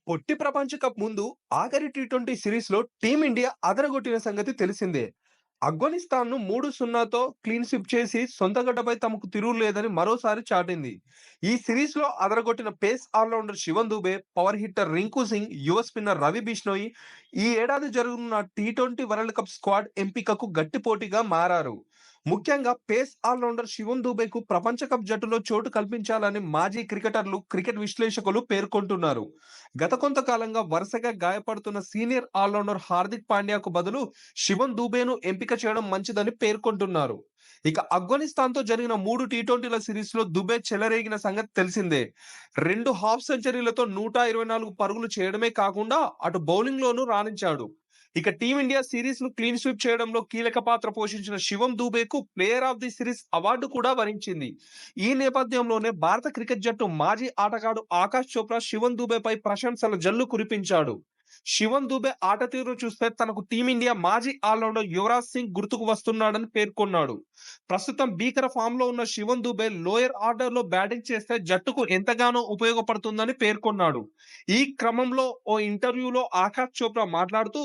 పొట్టి ప్రపంచ కప్ ముందు ఆఖరి టీ20 సిరీస్‌లో టీమిండియా అదరగొట్టిన సంగతి తెలిసిందే. ఆఫ్ఘనిస్తాన్‌ను 3-0తో క్లీన్ స్వీప్ చేసి సొంత గడ్డపై తమకు తిరుగులేదని మరోసారి చాటింది. ఈ సిరీస్‌లో అదరగొట్టిన pace all rounder Shivam Dube, power hitter Rinku Singh, యువ స్పిన్నర్ రవి బిష్నోయి ఈ ఏడాది జరగనున్న టీ20 వరల్డ్ కప్ స్క్వాడ్ ఎంపికకు గట్టి పోటీగా మారారు. ముఖ్యంగా పేస్ ఆల్రౌండర్ శివన్ దుబేకు ప్రపంచ కప్ జట్టులో చోటు కల్పించాలని మాజీ క్రికెటర్లు, క్రికెట్ విశ్లేషకులు పేర్కొంటున్నారు. గత కొంతకాలంగా వరుసగా గాయపడుతున్న సీనియర్ ఆల్రౌండర్ హార్దిక్ పాండ్యాకు బదులు శివన్ దూబేను ఎంపిక చేయడం మంచిదని పేర్కొంటున్నారు. ఇక ఆఫ్ఘనిస్తాన్‌తో జరిగిన 3 టీ20ల సిరీస్‌లో దుబే చెలరేగిన సంగతి తెలిసిందే. 2 హాఫ్ సెంచరీలతో 124 పరుగులు చేయడమే కాకుండా అటు బౌలింగ్‌లోనూ రాణించాడు. ఇక టీమిండియా సిరీస్‌ను క్లీన్ స్వీప్ చేయడంలో కీలక పాత్ర పోషించిన శివం దూబేకు player of the series award కూడా వరించింది. ఈ నేపథ్యంలోనే భారత క్రికెట్ జట్టు మాజీ ఆటగాడు ఆకాష్ చోప్రా శివన్ దూబేపై ప్రశంసల జల్లు కురిపించాడు. శివన్ దూబే ఆట తీరును చూస్తే తనకు టీమిండియా మాజీ ఆల్రౌండర్ యువరాజ్ సింగ్ గుర్తుకు వస్తున్నాడని పేర్కొన్నాడు. ప్రస్తుతం భీకర ఫామ్‌లో ఉన్న శివన్ దూబే లోయర్ ఆర్డర్‌లో బ్యాటింగ్ చేస్తే జట్టుకు ఎంతగానో ఉపయోగపడుతుందని పేర్కొన్నాడు. ఈ క్రమంలో ఓ ఇంటర్వ్యూలో ఆకాష్ చోప్రా మాట్లాడుతూ,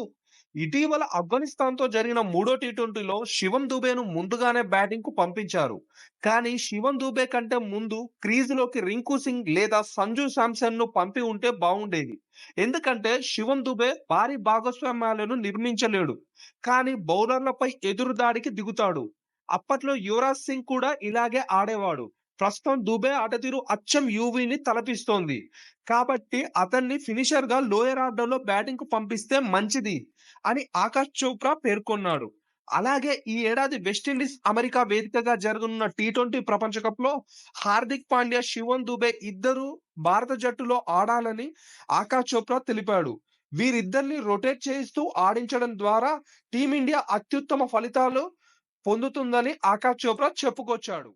ఇటీవల ఆఫ్ఘనిస్తాన్‌తో జరిగిన మూడో టీ20లో శివం దుబేను ముందుగానే బ్యాటింగ్‌కు పంపించారు. కానీ శివం దుబే కంటే ముందు క్రీజులోకి రింకు సింగ్ లేదా సంజు శాంసన్‌ను పంపి ఉంటే బావుండేది. ఎందుకంటే శివం దుబే భారీ భాగస్వామ్యాలను నిర్మించలేడు. కానీ బౌలర్లపై ఎదురు దాడికి దిగుతాడు. అప్పట్లో యువరాజ్ సింగ్ కూడా ఇలాగే ఆడేవాడు. ప్రస్తుతం దుబే ఆట తీరు అచ్చం యువీని తలపిస్తోంది. కాబట్టి అతన్ని ఫినిషర్‌గా లోయర్ ఆర్డర్‌లో బ్యాటింగ్‌కు పంపిస్తే మంచిది అని ఆకాష్ చోప్రా పేర్కొన్నాడు. అలాగే ఈ ఏడాది వెస్టిండీస్, అమెరికా వేదికగా జరగనున్న టీ20 ప్రపంచ కప్‌లో హార్దిక్ పాండ్యా, శివన్ దుబే ఇద్దరూ భారత జట్టులో ఆడాలని ఆకాష్ చోప్రా తెలిపాడు. వీరిద్దరిని రొటేట్ చేయిస్తూ ఆడించడం ద్వారా టీమిండియా అత్యుత్తమ ఫలితాలు పొందుతుందని ఆకాష్ చోప్రా చెప్పుకొచ్చాడు.